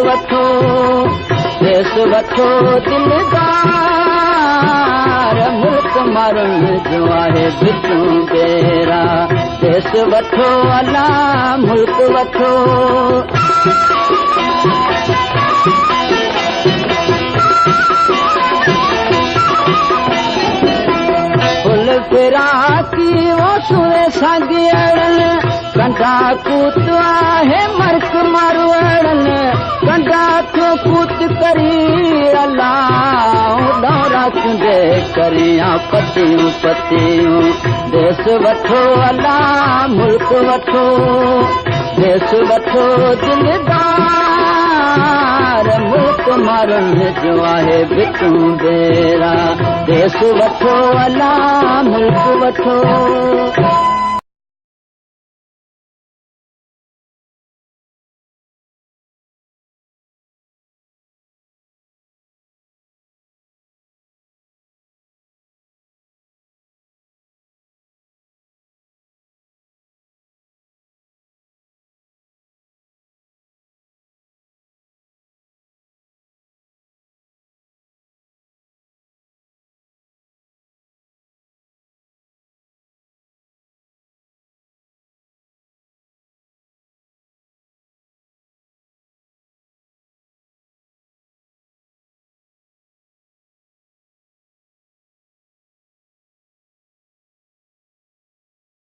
वठो देश वठो दिलदार मुल्क मारण जो आहे भितूं बेरा देश वठो अला मुल्क वठो फुल फिराकी वो सुरे सागियड़न कंडा कूत आहे मर्क मारवड़न कंडा तो कूत करी अलाह दौरा चुंडे करिया पतियूं पतियूं देश वठो अला मुल्क वठो देश वठो दिलदार मुल्क मारण जो आहे भितूं बेरा देश वठो अला मुल्क वठो